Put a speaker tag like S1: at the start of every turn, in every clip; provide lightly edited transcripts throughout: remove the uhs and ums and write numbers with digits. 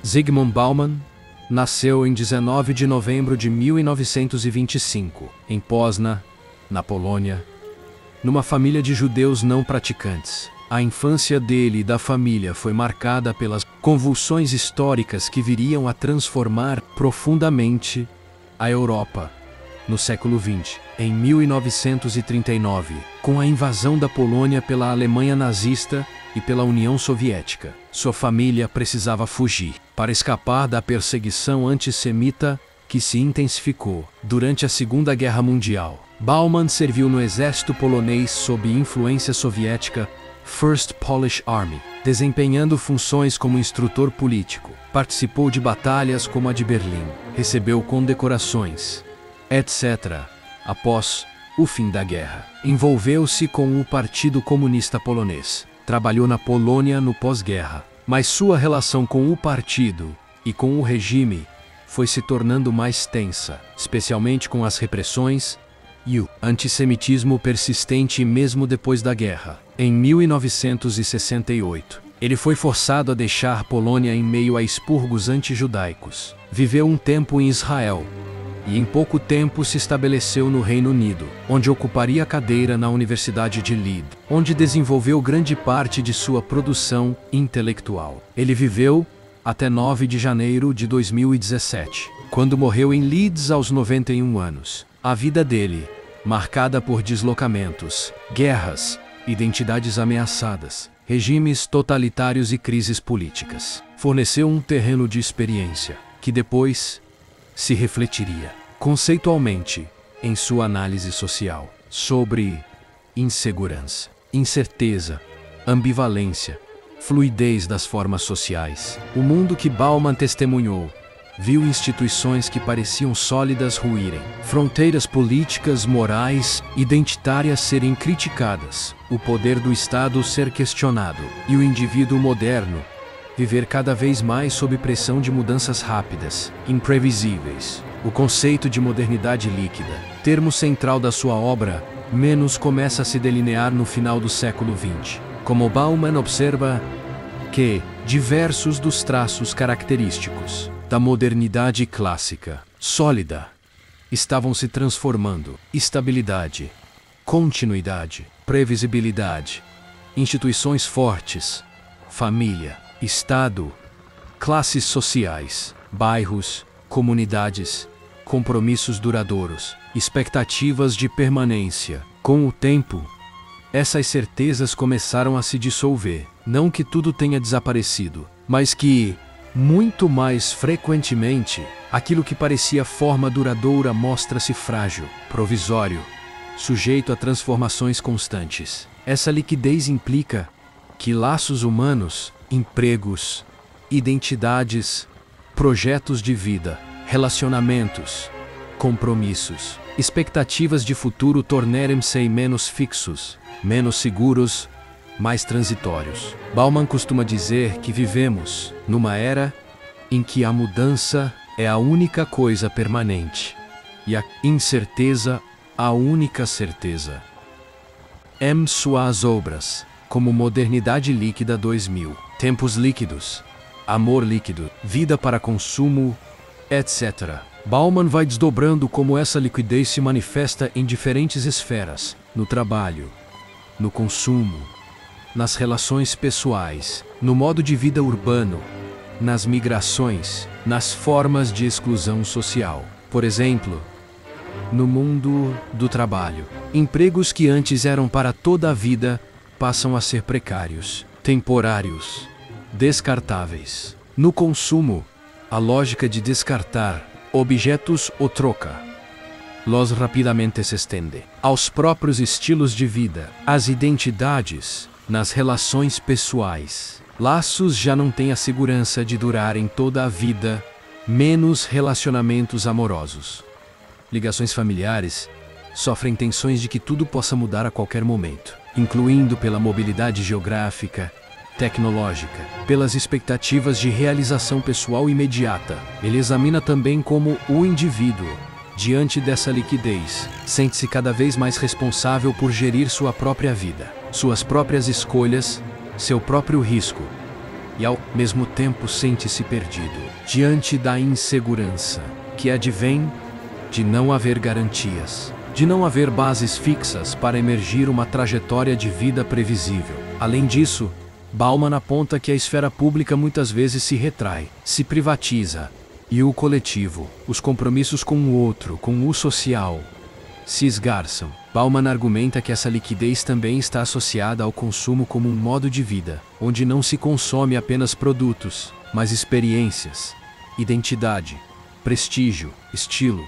S1: Zygmunt Bauman nasceu em 19 de novembro de 1925, em Poznan, na Polônia, numa família de judeus não praticantes. A infância dele e da família foi marcada pelas convulsões históricas que viriam a transformar profundamente a Europa no século XX. Em 1939, com a invasão da Polônia pela Alemanha nazista e pela União Soviética, sua família precisava fugir para escapar da perseguição antissemita que se intensificou durante a Segunda Guerra Mundial. Bauman serviu no exército polonês sob influência soviética, First Polish Army, desempenhando funções como instrutor político. Participou de batalhas como a de Berlim, recebeu condecorações, etc. Após o fim da guerra, envolveu-se com o Partido Comunista Polonês. Trabalhou na Polônia no pós-guerra, mas sua relação com o partido e com o regime foi se tornando mais tensa, especialmente com as repressões e o antissemitismo persistente mesmo depois da guerra. Em 1968, ele foi forçado a deixar Polônia em meio a expurgos antijudaicos. Viveu um tempo em Israel e em pouco tempo se estabeleceu no Reino Unido, onde ocuparia a cadeira na Universidade de Leeds, onde desenvolveu grande parte de sua produção intelectual. Ele viveu até 9 de janeiro de 2017, quando morreu em Leeds aos 91 anos. A vida dele, marcada por deslocamentos, guerras, identidades ameaçadas, regimes totalitários e crises políticas, forneceu um terreno de experiência, que depois se refletiria conceitualmente em sua análise social sobre insegurança, incerteza, ambivalência, fluidez das formas sociais. O mundo que Bauman testemunhou viu instituições que pareciam sólidas ruírem, fronteiras políticas, morais, identitárias serem criticadas, o poder do Estado ser questionado e o indivíduo moderno viver cada vez mais sob pressão de mudanças rápidas, imprevisíveis. O conceito de modernidade líquida, termo central da sua obra, menos começa a se delinear no final do século XX. Como Bauman observa que diversos dos traços característicos da modernidade clássica, sólida, estavam se transformando. Estabilidade, continuidade, previsibilidade, instituições fortes, família, Estado, classes sociais, bairros, comunidades, compromissos duradouros, expectativas de permanência. Com o tempo, essas certezas começaram a se dissolver. Não que tudo tenha desaparecido, mas que, muito mais frequentemente, aquilo que parecia forma duradoura mostra-se frágil, provisório, sujeito a transformações constantes. Essa liquidez implica que laços humanos, empregos, identidades, projetos de vida, relacionamentos, compromissos, expectativas de futuro tornarem-se menos fixos, menos seguros, mais transitórios. Bauman costuma dizer que vivemos numa era em que a mudança é a única coisa permanente e a incerteza a única certeza. Suas obras, como Modernidade Líquida 2000, Tempos Líquidos, Amor Líquido, Vida para Consumo, etc. Bauman vai desdobrando como essa liquidez se manifesta em diferentes esferas, no trabalho, no consumo, nas relações pessoais, no modo de vida urbano, nas migrações, nas formas de exclusão social. Por exemplo, no mundo do trabalho, empregos que antes eram para toda a vida passam a ser precários, temporários, descartáveis. No consumo, a lógica de descartar objetos ou troca los rapidamente se estende aos próprios estilos de vida, às identidades, nas relações pessoais. Laços já não têm a segurança de durarem toda a vida, menos relacionamentos amorosos. Ligações familiares sofrem tensões de que tudo possa mudar a qualquer momento, incluindo pela mobilidade geográfica, tecnológica, pelas expectativas de realização pessoal imediata. Ele examina também como o indivíduo, diante dessa liquidez, sente-se cada vez mais responsável por gerir sua própria vida, suas próprias escolhas, seu próprio risco, e ao mesmo tempo sente-se perdido diante da insegurança que advém de não haver garantias, de não haver bases fixas para emergir uma trajetória de vida previsível. Além disso, Bauman aponta que a esfera pública muitas vezes se retrai, se privatiza, e o coletivo, os compromissos com o outro, com o social, se esgarçam. Bauman argumenta que essa liquidez também está associada ao consumo como um modo de vida, onde não se consome apenas produtos, mas experiências, identidade, prestígio, estilo.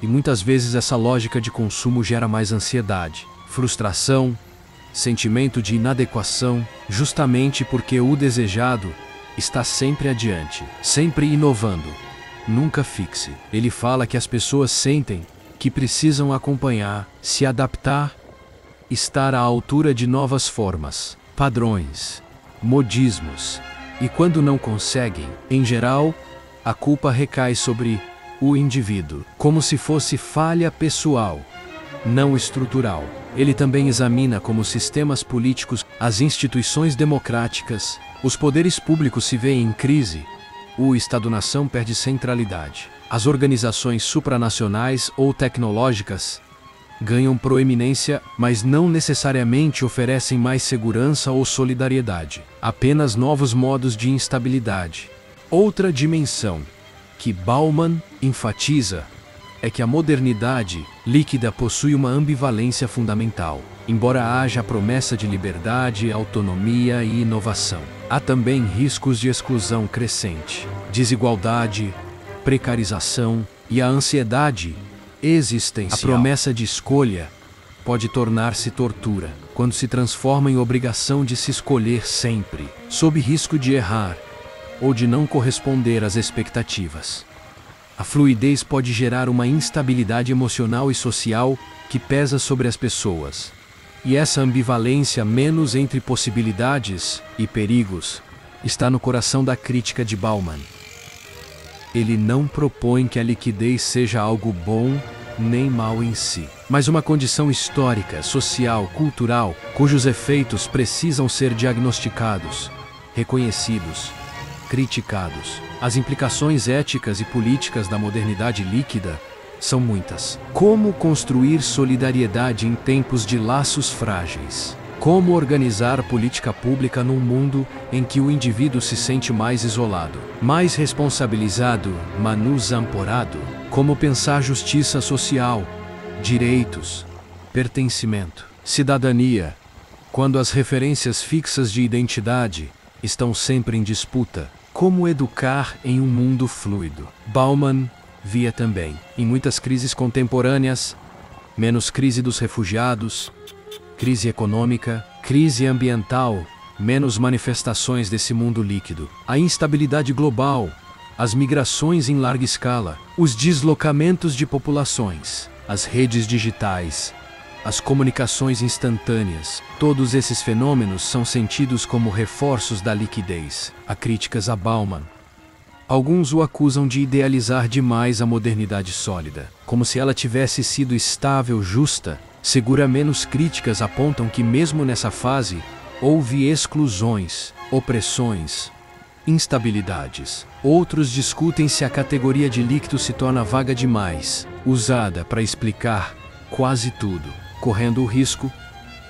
S1: E muitas vezes essa lógica de consumo gera mais ansiedade, frustração, sentimento de inadequação, justamente porque o desejado está sempre adiante, sempre inovando, nunca fixe. Ele fala que as pessoas sentem que precisam acompanhar, se adaptar, estar à altura de novas formas, padrões, modismos, e quando não conseguem, em geral, a culpa recai sobre o indivíduo, como se fosse falha pessoal, não estrutural. Ele também examina como os sistemas políticos, as instituições democráticas, os poderes públicos se veem em crise. O Estado-nação perde centralidade. As organizações supranacionais ou tecnológicas ganham proeminência, mas não necessariamente oferecem mais segurança ou solidariedade. Apenas novos modos de instabilidade. Outra dimensão que Bauman enfatiza é que a modernidade líquida possui uma ambivalência fundamental. Embora haja a promessa de liberdade, autonomia e inovação, há também riscos de exclusão crescente, desigualdade, precarização e a ansiedade existencial. A promessa de escolha pode tornar-se tortura, quando se transforma em obrigação de se escolher sempre, sob risco de errar ou de não corresponder às expectativas. A fluidez pode gerar uma instabilidade emocional e social que pesa sobre as pessoas. E essa ambivalência, menos entre possibilidades e perigos, está no coração da crítica de Bauman. Ele não propõe que a liquidez seja algo bom nem mal em si, mas uma condição histórica, social, cultural, cujos efeitos precisam ser diagnosticados, reconhecidos, criticados. As implicações éticas e políticas da modernidade líquida são muitas. Como construir solidariedade em tempos de laços frágeis? Como organizar política pública num mundo em que o indivíduo se sente mais isolado, mais responsabilizado, manusamporado? Como pensar justiça social, direitos, pertencimento, cidadania, quando as referências fixas de identidade estão sempre em disputa? Como educar em um mundo fluido? Bauman via também, em muitas crises contemporâneas, menos crise dos refugiados, crise econômica, crise ambiental, menos manifestações desse mundo líquido. A instabilidade global, as migrações em larga escala, os deslocamentos de populações, as redes digitais, as comunicações instantâneas, todos esses fenômenos são sentidos como reforços da liquidez. Há críticas a Bauman. Alguns o acusam de idealizar demais a modernidade sólida, como se ela tivesse sido estável, justa, segura. Menos críticas apontam que mesmo nessa fase, houve exclusões, opressões, instabilidades. Outros discutem se a categoria de líquido se torna vaga demais, usada para explicar quase tudo, correndo o risco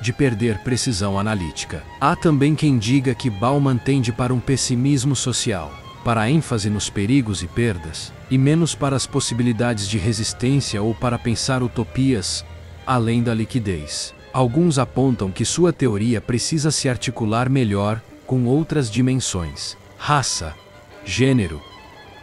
S1: de perder precisão analítica. Há também quem diga que Bauman tende para um pessimismo social, para a ênfase nos perigos e perdas, e menos para as possibilidades de resistência ou para pensar utopias além da liquidez. Alguns apontam que sua teoria precisa se articular melhor com outras dimensões: raça, gênero,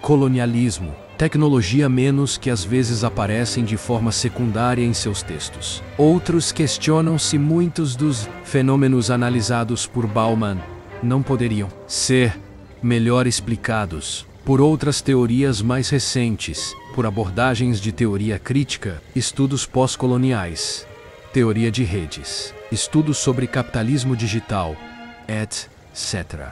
S1: colonialismo, tecnologia, menos que às vezes aparecem de forma secundária em seus textos. Outros questionam se muitos dos fenômenos analisados por Bauman não poderiam ser melhor explicados por outras teorias mais recentes, por abordagens de teoria crítica, estudos pós-coloniais, teoria de redes, estudos sobre capitalismo digital, etc.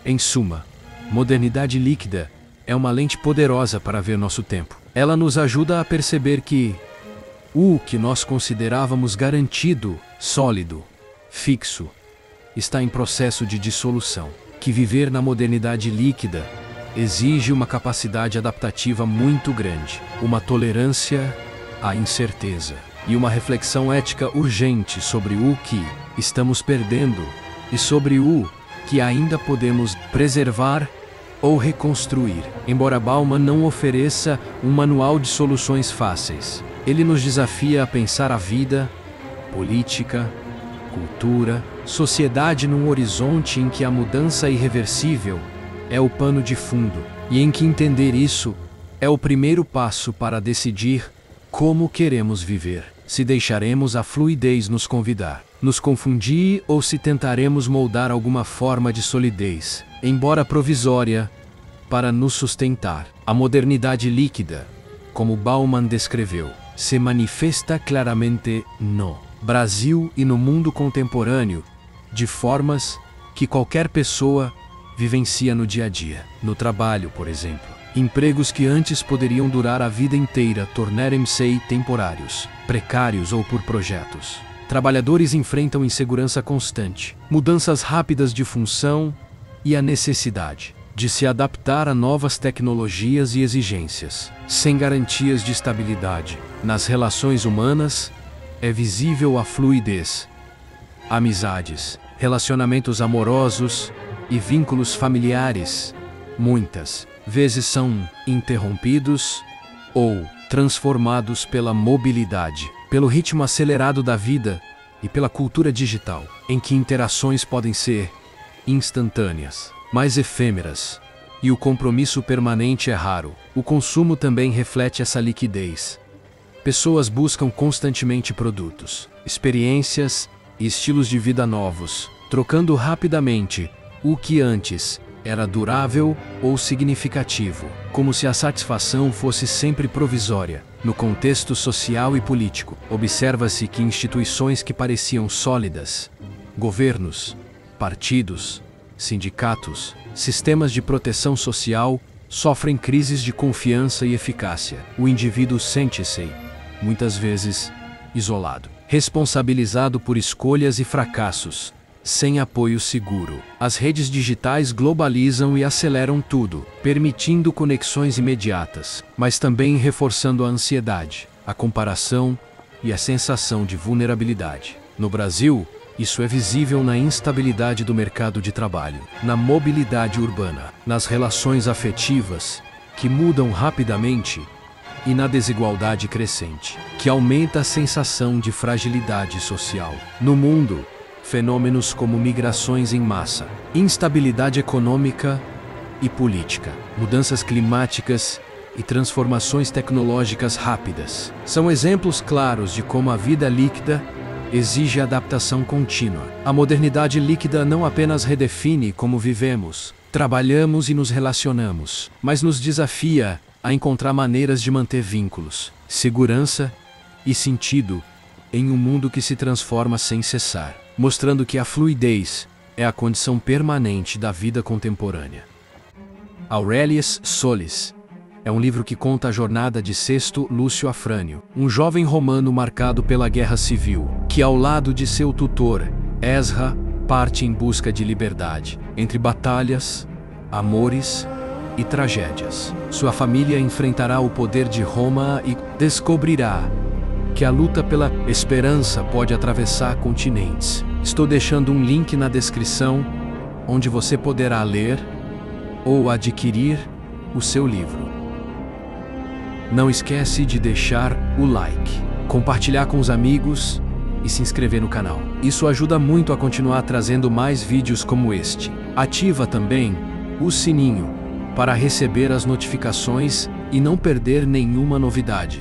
S1: Em suma, modernidade líquida é uma lente poderosa para ver nosso tempo. Ela nos ajuda a perceber que o que nós considerávamos garantido, sólido, fixo, está em processo de dissolução. que viver na modernidade líquida exige uma capacidade adaptativa muito grande, uma tolerância à incerteza e uma reflexão ética urgente sobre o que estamos perdendo e sobre o que ainda podemos preservar ou reconstruir. Embora Bauman não ofereça um manual de soluções fáceis, ele nos desafia a pensar a vida, política, cultura, sociedade num horizonte em que a mudança irreversível é o pano de fundo, e em que entender isso é o primeiro passo para decidir como queremos viver. Se deixaremos a fluidez nos convidar, nos confundir, ou se tentaremos moldar alguma forma de solidez, embora provisória, para nos sustentar. A modernidade líquida, como Bauman descreveu, se manifesta claramente no Brasil e no mundo contemporâneo, de formas que qualquer pessoa vivencia no dia a dia. No trabalho, por exemplo, empregos que antes poderiam durar a vida inteira tornaram-se temporários, precários ou por projetos. Trabalhadores enfrentam insegurança constante, mudanças rápidas de função e a necessidade de se adaptar a novas tecnologias e exigências. Sem garantias de estabilidade nas relações humanas, é visível a fluidez. Amizades, relacionamentos amorosos e vínculos familiares, muitas vezes são interrompidos ou transformados pela mobilidade, pelo ritmo acelerado da vida e pela cultura digital, em que interações podem ser instantâneas, mais efêmeras, e o compromisso permanente é raro. O consumo também reflete essa liquidez. Pessoas buscam constantemente produtos, experiências e estilos de vida novos, trocando rapidamente o que antes era durável ou significativo, como se a satisfação fosse sempre provisória. No contexto social e político, observa-se que instituições que pareciam sólidas, governos, partidos, sindicatos, sistemas de proteção social, sofrem crises de confiança e eficácia. O indivíduo sente-se, muitas vezes, isolado, responsabilizado por escolhas e fracassos, sem apoio seguro. As redes digitais globalizam e aceleram tudo, permitindo conexões imediatas, mas também reforçando a ansiedade, a comparação e a sensação de vulnerabilidade. No Brasil, isso é visível na instabilidade do mercado de trabalho, na mobilidade urbana, nas relações afetivas, que mudam rapidamente, e na desigualdade crescente, que aumenta a sensação de fragilidade social. No mundo, fenômenos como migrações em massa, instabilidade econômica e política, mudanças climáticas e transformações tecnológicas rápidas são exemplos claros de como a vida líquida exige adaptação contínua. A modernidade líquida não apenas redefine como vivemos, trabalhamos e nos relacionamos, mas nos desafia a encontrar maneiras de manter vínculos, segurança e sentido em um mundo que se transforma sem cessar, mostrando que a fluidez é a condição permanente da vida contemporânea. Aurelius Solis é um livro que conta a jornada de Sesto Lúcio Afrânio, um jovem romano marcado pela guerra civil, que ao lado de seu tutor, Esra, parte em busca de liberdade, entre batalhas, amores e tragédias. Sua família enfrentará o poder de Roma e descobrirá que a luta pela esperança pode atravessar continentes. Estou deixando um link na descrição, onde você poderá ler ou adquirir o seu livro. Não esquece de deixar o like, compartilhar com os amigos e se inscrever no canal. Isso ajuda muito a continuar trazendo mais vídeos como este. Ativa também o sininho para receber as notificações e não perder nenhuma novidade.